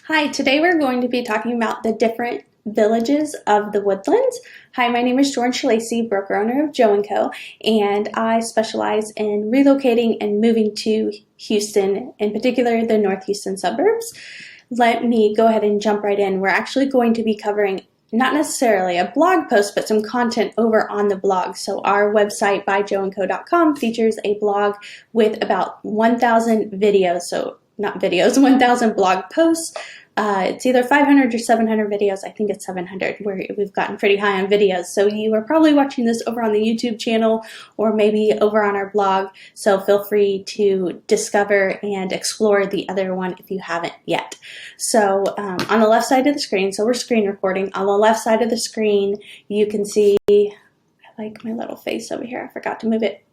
Hi, today we're going to be talking about the different villages of the Woodlands. Hi, my name is George Lacey, broker owner of Joe & Co., and I specialize in relocating and moving to Houston, in particular the North Houston suburbs. Let me go ahead and jump right in. We're actually going to be covering not necessarily a blog post, but some content over on the blog. So our website, buyjoeandco.com, features a blog with about 1,000 videos. So not videos, 1,000 blog posts. It's either 500 or 700 videos. I think it's 700. We've gotten pretty high on videos. So you are probably watching this over on the YouTube channel or maybe over on our blog. So feel free to discover and explore the other one if you haven't yet. So on the left side of the screen, so we're screen recording. On the left side of the screen, you can see, I like my little face over here. I forgot to move it.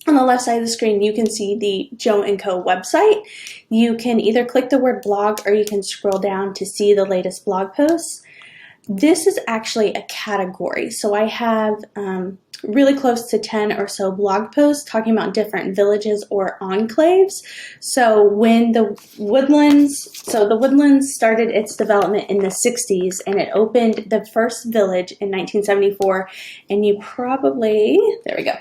On the left side of the screen, you can see the Joe & Co. website. You can either click the word blog or you can scroll down to see the latest blog posts. This is actually a category. So I have really close to 10 or so blog posts talking about different villages or enclaves. So when the Woodlands started its development in the 60s, and it opened the first village in 1974, and you probably, there we go.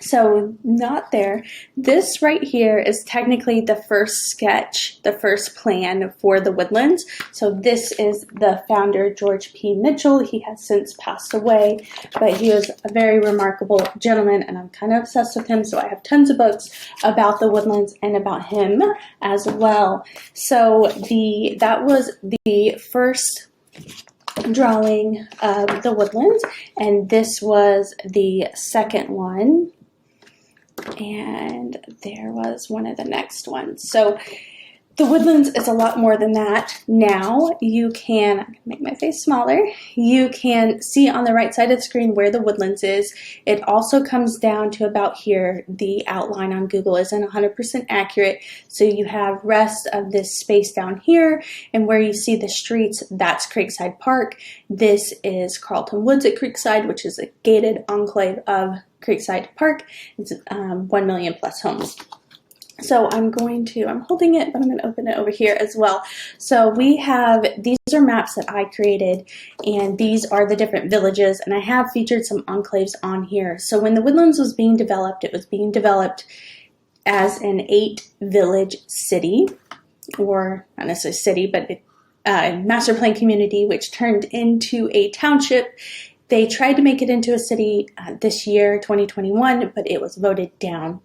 So not there. This right here is technically the first sketch, the first plan for the Woodlands. So this is the founder, George P. Mitchell. He has since passed away, but he was a very remarkable gentleman, and I'm kind of obsessed with him. So I have tons of books about the Woodlands and about him as well. So that was the first drawing of the Woodlands, and this was the second one. And there was one of the next ones. So the Woodlands is a lot more than that. Now you can make my face smaller. You can see on the right side of the screen where the Woodlands is. It also comes down to about here. The outline on Google isn't 100% accurate. So you have rest of this space down here, and where you see the streets, that's Creekside Park. This is Carlton Woods at Creekside, which is a gated enclave of Creekside Park. It's 1 million plus homes. So I'm holding it, but I'm going to open it over here as well. So these are maps that I created, and these are the different villages, and I have featured some enclaves on here. So when the Woodlands was being developed, it was being developed as an 8-village city, or not necessarily city, but a master plan community, which turned into a township. They tried to make it into a city this year, 2021, but it was voted down.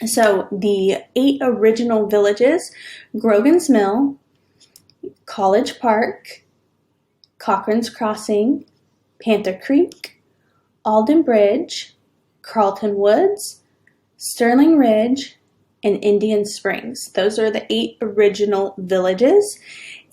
So the 8 original villages: Grogan's Mill, College Park, Cochrans Crossing, Panther Creek, Alden Bridge, Carlton Woods, Sterling Ridge, and Indian Springs. Those are the 8 original villages.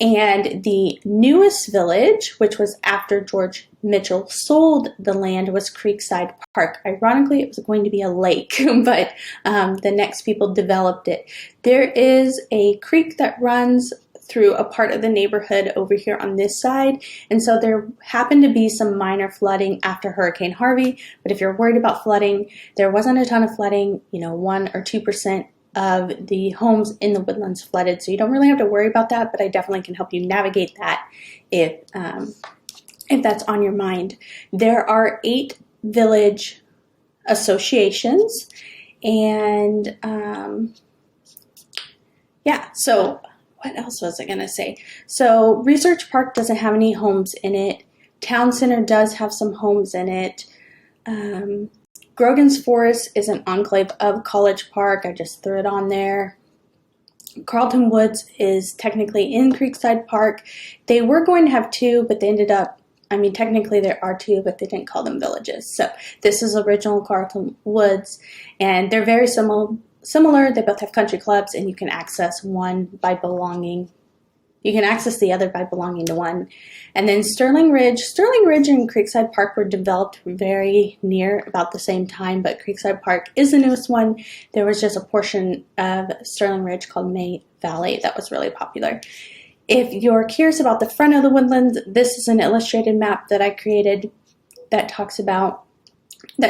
And the newest village, which was after George Mitchell sold the land, was Creekside Park. Ironically, it was going to be a lake, but the next people developed it. There is a creek that runs through a part of the neighborhood over here on this side, and so there happened to be some minor flooding after Hurricane Harvey. But if you're worried about flooding, there wasn't a ton of flooding, 1 or 2% of the homes in the Woodlands flooded, so you don't really have to worry about that, but I definitely can help you navigate that if that's on your mind. There are 8 village associations, and so what else was I going to say? So Research Park doesn't have any homes in it. Town Center does have some homes in it. Grogan's Forest is an enclave of College Park. I just threw it on there. Carlton Woods is technically in Creekside Park. They were going to have 2, but they ended up, technically there are 2, but they didn't call them villages. So this is original Carlton Woods, and they're very similar. They both have country clubs, and you can access the other by belonging to one. And then Sterling Ridge and Creekside Park were developed very near about the same time, but Creekside Park is the newest one. There was just a portion of Sterling Ridge called May Valley that was really popular. If you're curious about the front of the Woodlands, this is an illustrated map that I created that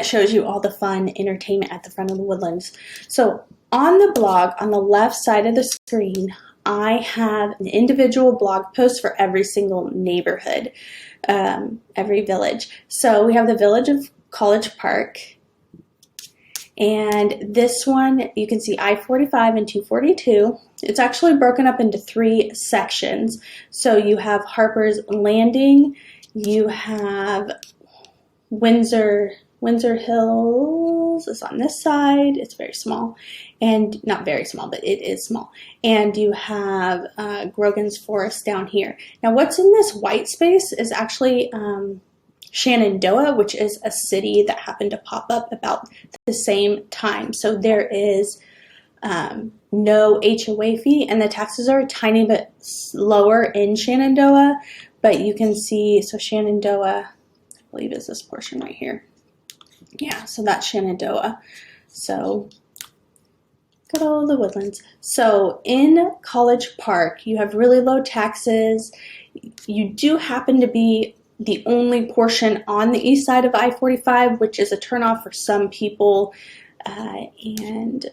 shows you all the fun entertainment at the front of the Woodlands. So on the blog, on the left side of the screen, I have an individual blog post for every single neighborhood, every village. So we have the village of College Park. And this one, you can see I-45 and 242. It's actually broken up into 3 sections. So you have Harper's Landing, you have Windsor Hills is on this side. It's very small, and not very small, but it is small. And you have Grogan's Forest down here. Now, what's in this white space is actually Shenandoah, which is a city that happened to pop up about the same time. So there is no HOA fee, and the taxes are a tiny bit lower in Shenandoah, but you can see, so Shenandoah, I believe is this portion right here. Yeah, so that's Shenandoah. So good old the Woodlands. So in College Park, you have really low taxes. You do happen to be the only portion on the east side of I-45, which is a turnoff for some people. And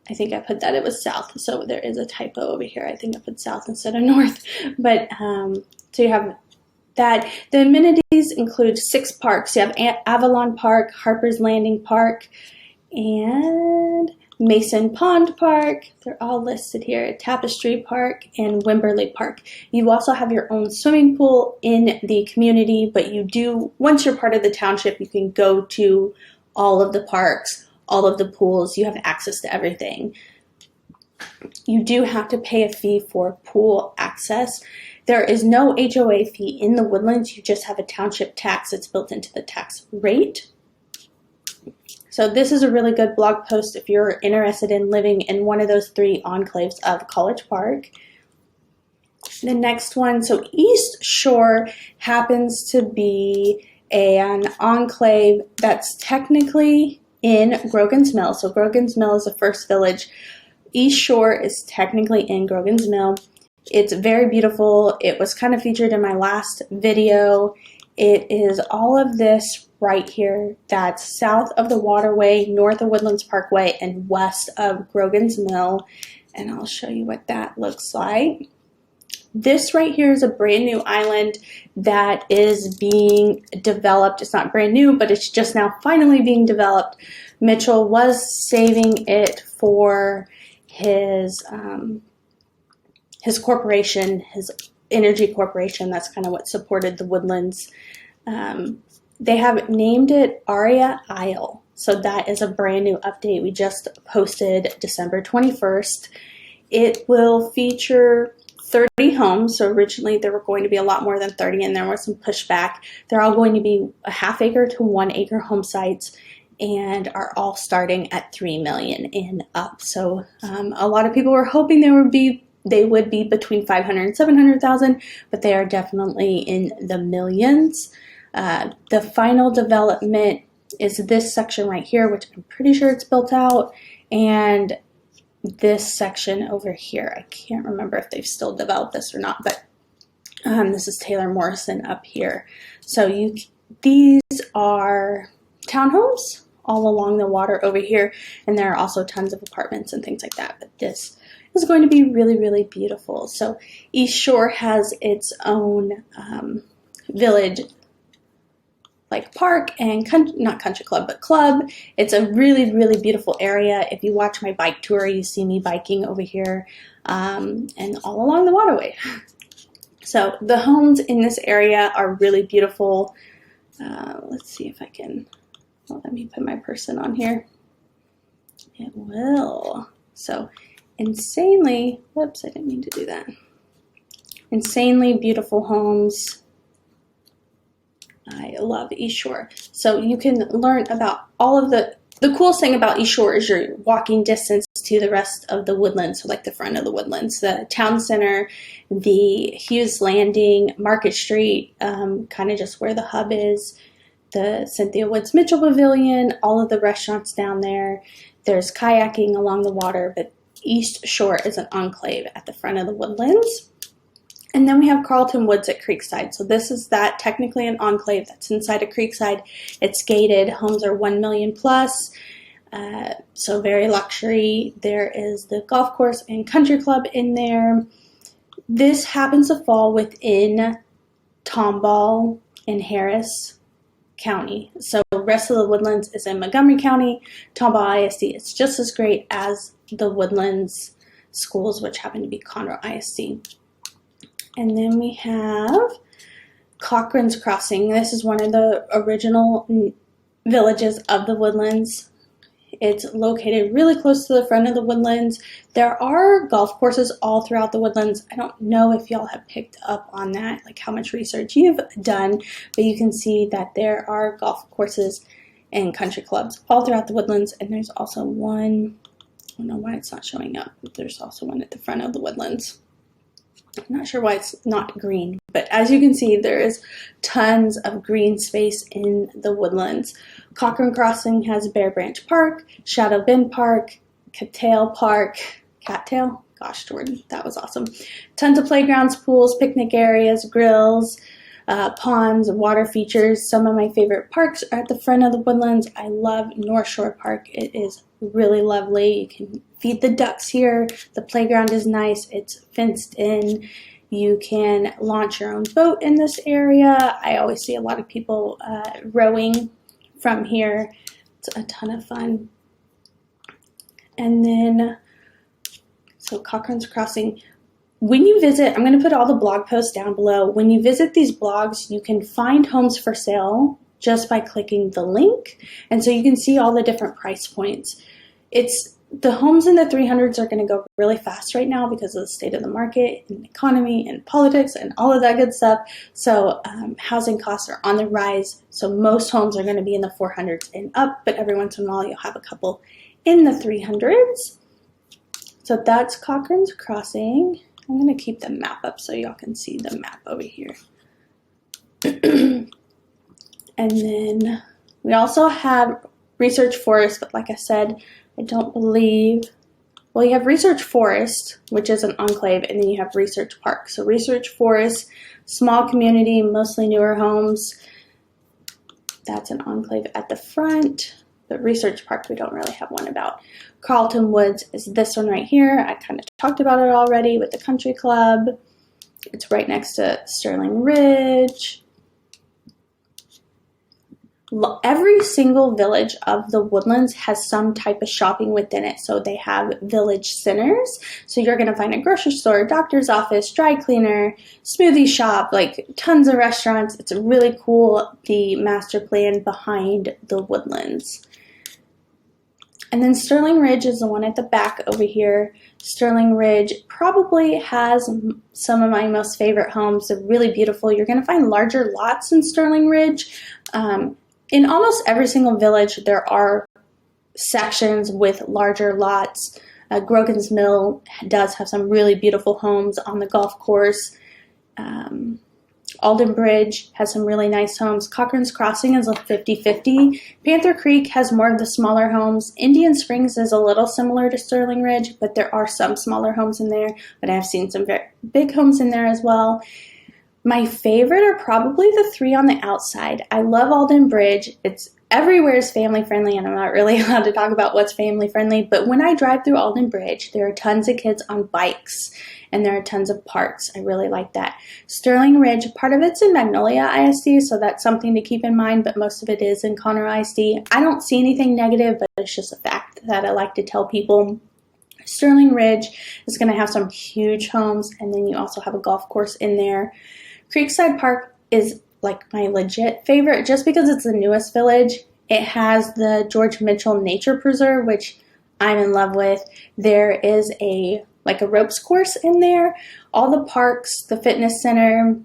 I think I put that it was south. So there is a typo over here. I think I put south instead of north. But so you have that. The amenities include 6 parks. You have Avalon Park, Harper's Landing Park, and Mason Pond Park. They're all listed here. Tapestry Park and Wimberley Park. You also have your own swimming pool in the community, but you do, once you're part of the township, you can go to all of the parks, all of the pools. You have access to everything. You do have to pay a fee for pool access. There is no HOA fee in the Woodlands. You just have a township tax that's built into the tax rate. So this is a really good blog post if you're interested in living in one of those 3 enclaves of College Park. The next one, so East Shore happens to be an enclave that's technically in Grogan's Mill. So Grogan's Mill is the first village. East Shore is technically in Grogan's Mill. It's very beautiful. It was kind of featured in my last video. It is all of this right here that's south of the waterway, north of Woodlands Parkway, and west of Grogan's Mill. And I'll show you what that looks like. This right here is a brand new island that is being developed. It's not brand new, but it's just now finally being developed. Mitchell was saving it for his corporation, his energy corporation. That's kind of what supported the Woodlands. They have named it Aria Isle. So that is a brand new update. We just posted December 21st. It will feature 30 homes. So originally there were going to be a lot more than 30, and there was some pushback. They're all going to be a ½ acre to 1 acre home sites, and are all starting at $3 million and up. So a lot of people were hoping they would be between 500 and 700,000, but they are definitely in the millions. The final development is this section right here, which I'm pretty sure it's built out, and this section over here. I can't remember if they've still developed this or not, but this is Taylor Morrison up here. So these are townhomes all along the water over here, and there are also tons of apartments and things like that, but this is going to be really, really beautiful. So East Shore has its own village, like park and not country club, but club. It's a really, really beautiful area. If you watch my bike tour, you see me biking over here and all along the waterway. So the homes in this area are really beautiful. Let's see if I can, well, let me put my person on here. It will. So insanely, whoops, I didn't mean to do that. Insanely beautiful homes. I love East Shore. So you can learn about all of the coolest thing about East Shore is your walking distance to the rest of the Woodlands, so like the front of the Woodlands, the town center, the Hughes Landing, Market Street, kind of just where the hub is, the Cynthia Woods Mitchell Pavilion, all of the restaurants down there. There's kayaking along the water, but East Shore is an enclave at the front of the Woodlands. And then we have Carlton Woods at Creekside. So this is that technically an enclave that's inside of Creekside. It's gated. Homes are 1 million plus. So very luxury. There is the golf course and country club in there. this happens to fall within Tomball and Harris County. So the rest of the Woodlands is in Montgomery County. Tomball ISD is just as great as the Woodlands schools, which happen to be Conroe ISD. And then we have Cochrans Crossing. This is one of the original villages of the Woodlands. It's located really close to the front of the Woodlands. There are golf courses all throughout the Woodlands. I don't know if y'all have picked up on that, like how much research you've done, but you can see that there are golf courses and country clubs all throughout the Woodlands. And there's also one, I don't know why it's not showing up, but there's also one at the front of the Woodlands. I'm not sure why it's not green, but as you can see, there is tons of green space in the Woodlands. Cochrans Crossing has Bear Branch Park, Shadow Bend Park, Cattail Park. Cattail? Gosh, Jordan, that was awesome. Tons of playgrounds, pools, picnic areas, grills, ponds, water features. Some of my favorite parks are at the front of the Woodlands. I love North Shore Park. It is really lovely. You can feed the ducks here. The playground is nice. It's fenced in. You can launch your own boat in this area. I always see a lot of people rowing from here. It's a ton of fun. And then, so Cochrans Crossing. When you visit, I'm going to put all the blog posts down below. When you visit these blogs, you can find homes for sale just by clicking the link. And so you can see all the different price points. The homes in the 300s are going to go really fast right now because of the state of the market and the economy and politics and all of that good stuff. So housing costs are on the rise. So most homes are going to be in the 400s and up, but every once in a while you'll have a couple in the 300s. So that's Cochrans Crossing. I'm going to keep the map up so y'all can see the map over here. And then we also have Research Forest, but like I said, I don't believe, well, you have Research Forest, which is an enclave, and then you have Research Park. So Research Forest, small community, mostly newer homes. That's an enclave at the front, but Research Park, we don't really have one about. Carlton Woods is this one right here. I kind of talked about it already with the country club. It's right next to Sterling Ridge. Every single village of the Woodlands has some type of shopping within it. So they have village centers. So you're going to find a grocery store, doctor's office, dry cleaner, smoothie shop, like tons of restaurants. It's really cool, the master plan behind the Woodlands. And then Sterling Ridge is the one at the back over here. Sterling Ridge probably has some of my most favorite homes. They're really beautiful. You're going to find larger lots in Sterling Ridge. In almost every single village, there are sections with larger lots. Grogan's Mill does have some really beautiful homes on the golf course. Alden Bridge has some really nice homes. Cochrans Crossing is a 50-50. Panther Creek has more of the smaller homes. Indian Springs is a little similar to Sterling Ridge, but there are some smaller homes in there. But I've seen some very big homes in there as well. My favorite are probably the three on the outside. I love Alden Bridge. It's everywhere is family friendly, and I'm not really allowed to talk about what's family friendly, but when I drive through Alden Bridge, there are tons of kids on bikes, and there are tons of parks. I really like that. Sterling Ridge, part of it's in Magnolia ISD, so that's something to keep in mind, but most of it is in Conroe ISD. I don't see anything negative, but it's just a fact that I like to tell people. Sterling Ridge is going to have some huge homes, and then you also have a golf course in there. Creekside Park is like my legit favorite just because it's the newest village. It has the George Mitchell Nature Preserve, which I'm in love with. There is a ropes course in there. All the parks, the fitness center,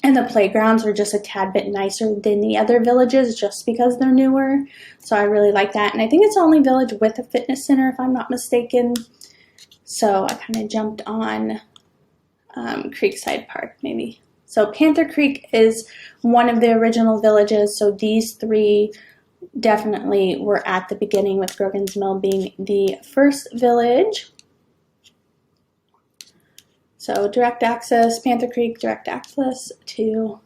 and the playgrounds are just a tad bit nicer than the other villages just because they're newer. So I really like that. And I think it's the only village with a fitness center if I'm not mistaken. So I kind of jumped on Creekside Park maybe. So Panther Creek is one of the original villages, so these three definitely were at the beginning, with Grogan's Mill being the first village. So direct access, Panther Creek, direct access to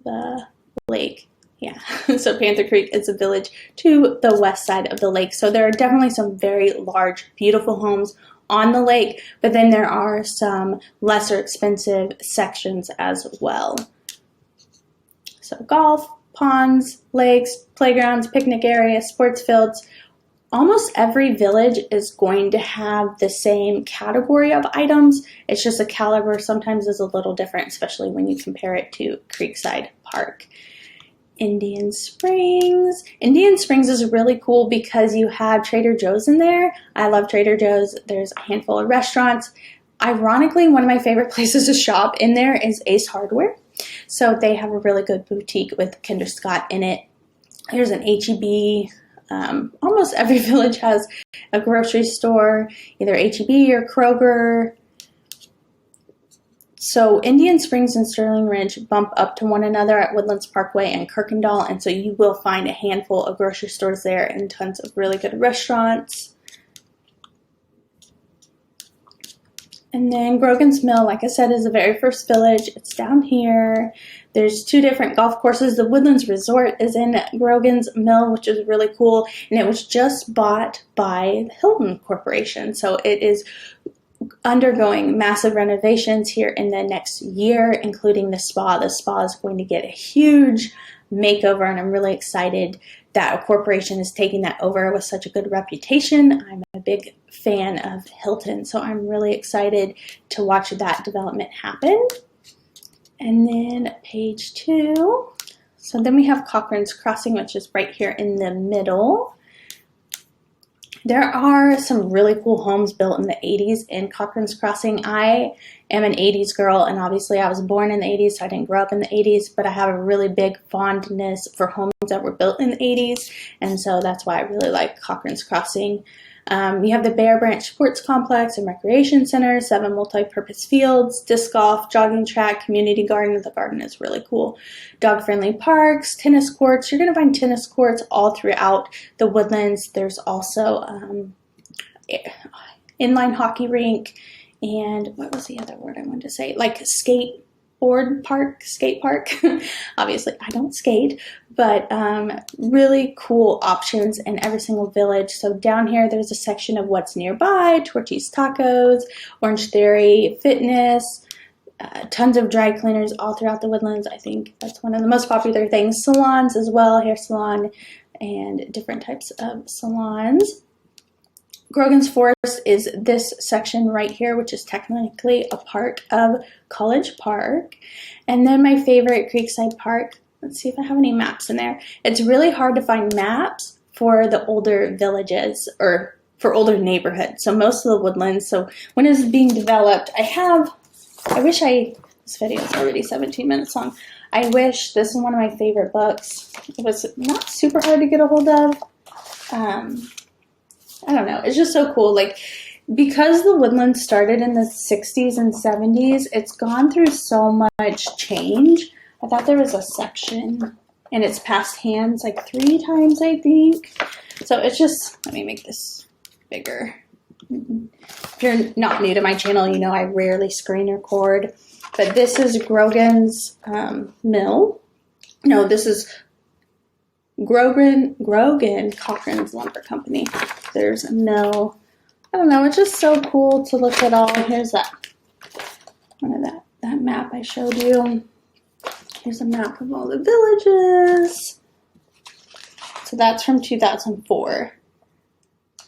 the lake. Yeah, so Panther Creek is a village to the west side of the lake. So there are definitely some very large, beautiful homes on the lake, but then there are some lesser expensive sections as well. So golf, ponds, lakes, playgrounds, picnic areas, sports fields. Almost every village is going to have the same category of items. It's just the caliber sometimes is a little different, especially when you compare it to Creekside Park. Indian Springs. Indian Springs is really cool because you have Trader Joe's in there. I love Trader Joe's. There's a handful of restaurants. Ironically, one of my favorite places to shop in there is Ace Hardware. So they have a really good boutique with Kinder Scott in it. There's an H-E-B. Almost every village has a grocery store, either H-E-B or Kroger. So Indian Springs and Sterling Ridge bump up to one another at Woodlands Parkway and Kirkendall, and so you will find a handful of grocery stores there and tons of really good restaurants. And then Grogan's Mill, like I said, is the very first village. It's down here. There's 2 different golf courses. The Woodlands Resort is in Grogan's Mill, which is really cool, and it was just bought by the Hilton Corporation. So it is undergoing massive renovations here in the next year, including the spa. The spa is going to get a huge makeover, and I'm really excited that a corporation is taking that over with such a good reputation. I'm a big fan of Hilton, so I'm really excited to watch that development happen. And then page 2. So then we have Cochrans Crossing, which is right here in the middle. There are some really cool homes built in the 80s in Cochrans Crossing. I am an 80s girl, and obviously I was born in the 80s, so I didn't grow up in the 80s, but I have a really big fondness for homes that were built in the 80s, and so that's why I really like Cochrans Crossing. You have the Bear Branch Sports Complex and Recreation Center, 7 multi-purpose fields, disc golf, jogging track, community garden. The garden is really cool. Dog-friendly parks, tennis courts. You're going to find tennis courts all throughout the Woodlands. There's also inline hockey rink, and what was the other word I wanted to say? Like skate park. Obviously, I don't skate, but really cool options in every single village. So down here, there's a section of what's nearby: Torchy's Tacos, Orange Theory Fitness, tons of dry cleaners all throughout the Woodlands. I think that's one of the most popular things. Salons as well, hair salon, and different types of salons. Grogan's Forest is this section right here, which is technically a part of College Park. And then my favorite, Creekside Park. Let's see if I have any maps in there. It's really hard to find maps for the older villages or for older neighborhoods. So most of the Woodlands. So when it's being developed, this video is already 17 minutes long. I wish, this is one of my favorite books. It was not super hard to get a hold of. I don't know. It's just so cool. Like, because the Woodlands started in the 60s and 70s, it's gone through so much change. I thought there was a section, and it's passed hands like 3 times, I think. So it's just, let me make this bigger. If you're not new to my channel, you know I rarely screen record. But this is Grogan's Mill. No, this is Grogan Cochran's Lumber Company. There's a mill. I don't know, it's just so cool to look at all. Here's that map I showed you. Here's a map of all the villages. So that's from 2004.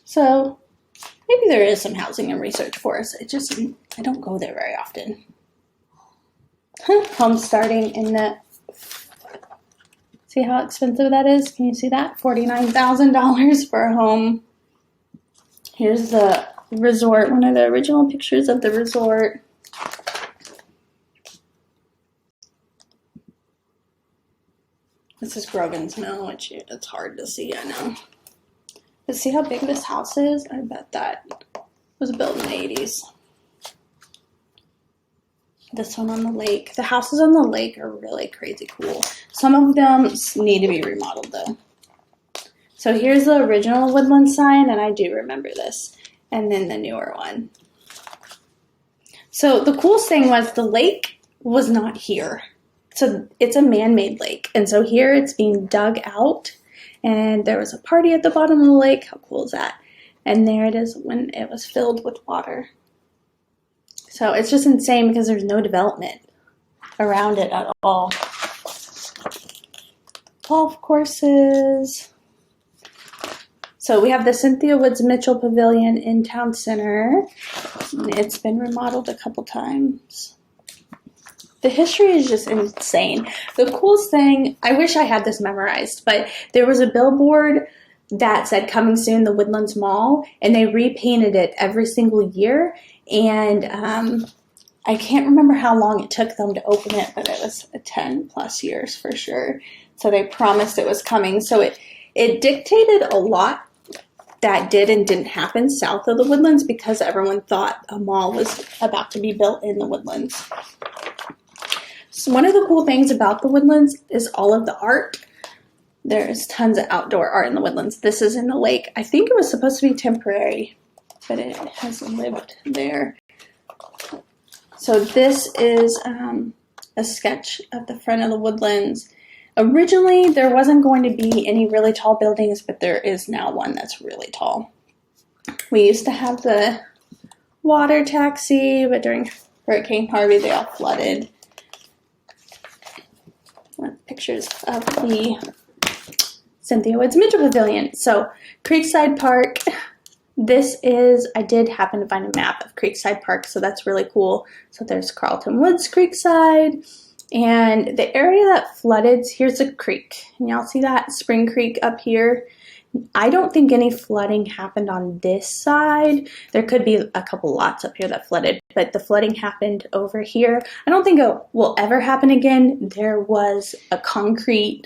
So maybe there is some housing and research for us. I don't go there very often. Home starting in the, see how expensive that is? Can you see that? $49,000 for a home. Here's the resort, one of the original pictures of the resort. This is Grogan's Mill, which it's hard to see, I know. But see how big this house is? I bet that was built in the 80s. This one on the lake. The houses on the lake are really crazy cool. Some of them need to be remodeled though. So here's the original Woodland sign, and I do remember this. And then the newer one. So the coolest thing was the lake was not here. So it's a man-made lake. And so here it's being dug out. And there was a party at the bottom of the lake. How cool is that? And there it is when it was filled with water. So it's just insane because there's no development around it at all. Golf courses. So we have the Cynthia Woods Mitchell Pavilion in Town Center. It's been remodeled a couple times. The history is just insane. The coolest thing, I wish I had this memorized, but there was a billboard that said coming soon, the Woodlands Mall, and they repainted it every single year. And I can't remember how long it took them to open it, but it was 10 plus years for sure. So they promised it was coming. So it dictated a lot that did and didn't happen south of the Woodlands because everyone thought a mall was about to be built in the Woodlands. So one of the cool things about the Woodlands is all of the art. There's tons of outdoor art in the Woodlands. This is in the lake. I think it was supposed to be temporary, but it has lived there. So this is a sketch of the front of the Woodlands. Originally, there wasn't going to be any really tall buildings, but there is now one that's really tall. We used to have the water taxi, but during Hurricane Harvey, they all flooded. Pictures of the Cynthia Woods Mitchell Pavilion. So Creekside Park, this is, I did happen to find a map of Creekside Park, so that's really cool. So there's Carlton Woods Creekside, and the area that flooded, here's a creek. And y'all see that? Spring Creek up here. I don't think any flooding happened on this side. There could be a couple lots up here that flooded, but the flooding happened over here. I don't think it will ever happen again. There was a concrete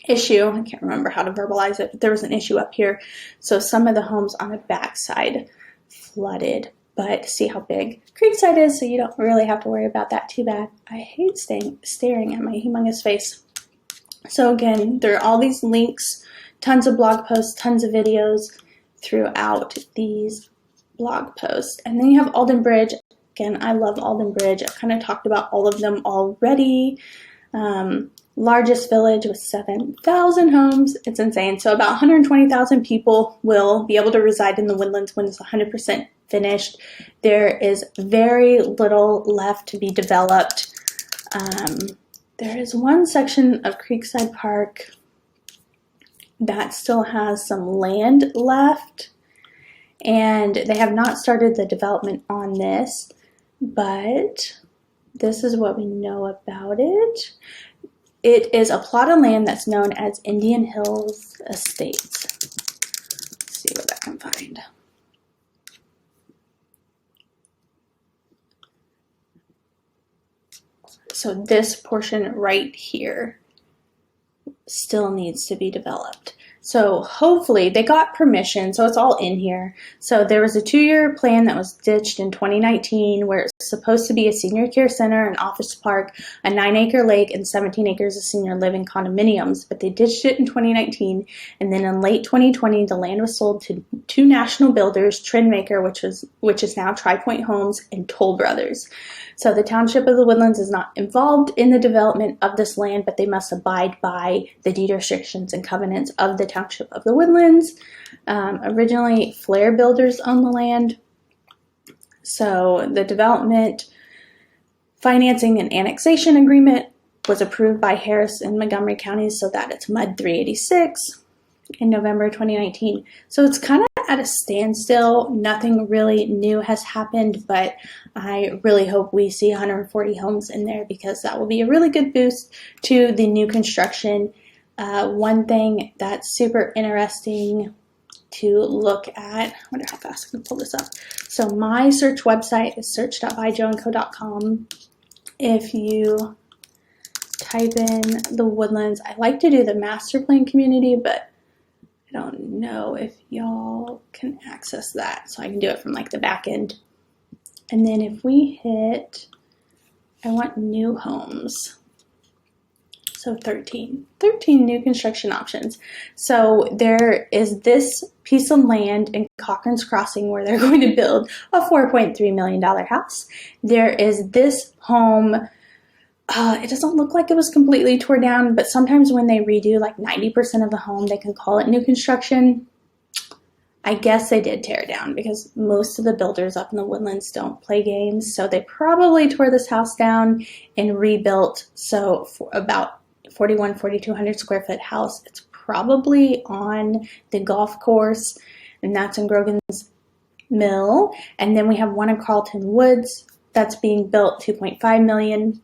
issue. I can't remember how to verbalize it, but there was an issue up here. So some of the homes on the back side flooded, but see how big Creekside is, so you don't really have to worry about that too bad. I hate staring at my humongous face. So again, there are all these links, tons of blog posts, tons of videos throughout these blog posts. And then you have Alden Bridge. Again, I love Alden Bridge. I've kind of talked about all of them already. Largest village with 7,000 homes. It's insane. So about 120,000 people will be able to reside in the Woodlands when it's 100% finished. There is very little left to be developed. There is one section of Creekside Park that still has some land left, and they have not started the development on this, but this is what we know about it. It is a plot of land that's known as Indian Hills Estates. Let's see what I can find. So this portion right here still needs to be developed. So hopefully they got permission, so it's all in here. So there was a 2-year plan that was ditched in 2019 where it's supposed to be a senior care center, an office park, a 9-acre lake, and 17 acres of senior living condominiums, but they ditched it in 2019. And then in late 2020, the land was sold to 2 national builders, Trendmaker, which is now Tri-Point Homes, and Toll Brothers. So the Township of the Woodlands is not involved in the development of this land, but they must abide by the deed restrictions and covenants of the Township of the Woodlands. Originally, Flair Builders owned the land. So the development, financing, and annexation agreement was approved by Harris and Montgomery counties so that it's MUD 386 in November 2019. So it's kind of at a standstill. Nothing really new has happened, but I really hope we see 140 homes in there because that will be a really good boost to the new construction. One thing that's super interesting to look at, I wonder how fast I can pull this up. So my search website is search.byjoeandco.com. If you type in the Woodlands, I like to do the master plan community, but I don't know if y'all can access that. So I can do it from like the back end. And then if we hit, I want new homes. So 13 new construction options. So there is this piece of land in Cochrans Crossing where they're going to build a $4.3 million house. There is this home. It doesn't look like it was completely torn down, but sometimes when they redo like 90% of the home, they can call it new construction. I guess they did tear it down because most of the builders up in the Woodlands don't play games. So they probably tore this house down and rebuilt. So for about 4,200 square foot house. It's probably on the golf course, and that's in Grogan's Mill. And then we have one in Carlton Woods that's being built, $2.5 million.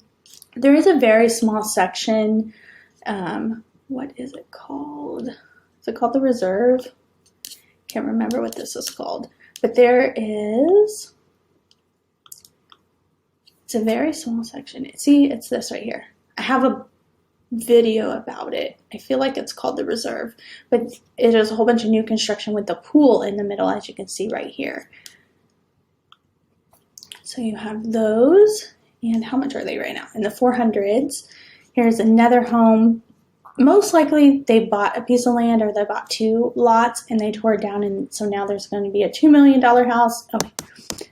There is a very small section. What is it called? Is it called the Reserve? Can't remember what this is called, but there is, it's a very small section. See, it's this right here. I have a video about it. I feel like it's called the Reserve, but it is a whole bunch of new construction with the pool in the middle, as you can see right here. So you have those, and how much are they right now? In the 400s. Here's another home. Most likely they bought a piece of land, or they bought 2 lots and they tore it down, and so now there's going to be a $2 million house. Oh,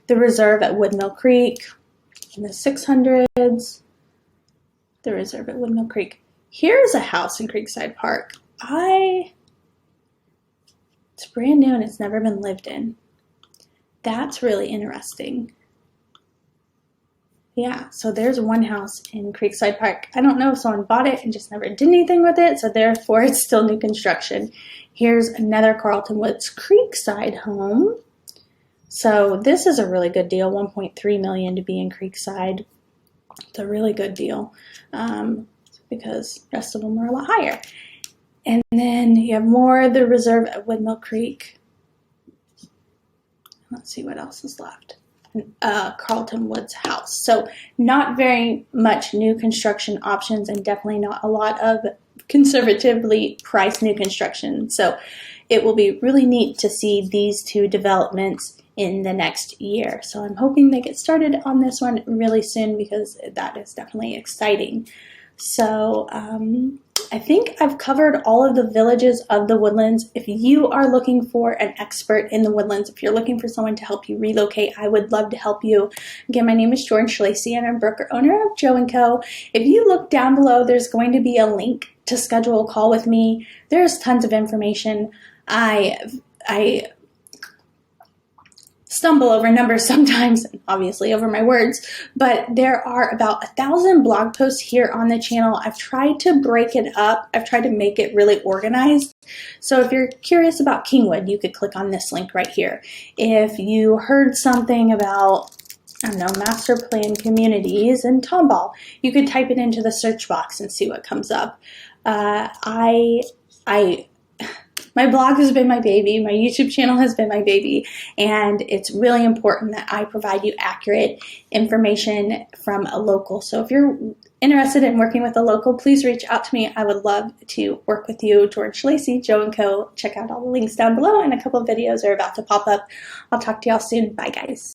the Reserve at Woodmill Creek in the 600s. The Reserve at Woodmill Creek. Here's a house in Creekside Park. It's brand new and it's never been lived in. That's really interesting. Yeah, so there's one house in Creekside Park. I don't know if someone bought it and just never did anything with it, so therefore it's still new construction. Here's another Carlton Woods Creekside home. So this is a really good deal, $1.3 million to be in Creekside. It's a really good deal because the rest of them are a lot higher. And then you have more of the Reserve at Woodmill Creek. Let's see what else is left. Carlton Woods house. So not very much new construction options, and definitely not a lot of conservatively priced new construction. So it will be really neat to see these 2 developments in the next year. So I'm hoping they get started on this one really soon, because that is definitely exciting. So I think I've covered all of the villages of the Woodlands. If you are looking for an expert in the Woodlands, if you're looking for someone to help you relocate, I would love to help you. Again, my name is George Lacey, and I'm broker owner of Joe & Co. If you look down below, there's going to be a link to schedule a call with me. There's tons of information. I stumble over numbers sometimes, obviously over my words, but there are about 1,000 blog posts here on the channel. I've tried to break it up. I've tried to make it really organized. So if you're curious about Kingwood, you could click on this link right here. If you heard something about, I don't know, master plan communities in Tomball, you could type it into the search box and see what comes up. My blog has been my baby, my YouTube channel has been my baby, and it's really important that I provide you accurate information from a local. So if you're interested in working with a local, please reach out to me. I would love to work with you. George Lacey, Joe & Co. Check out all the links down below, and a couple of videos are about to pop up. I'll talk to y'all soon. Bye, guys.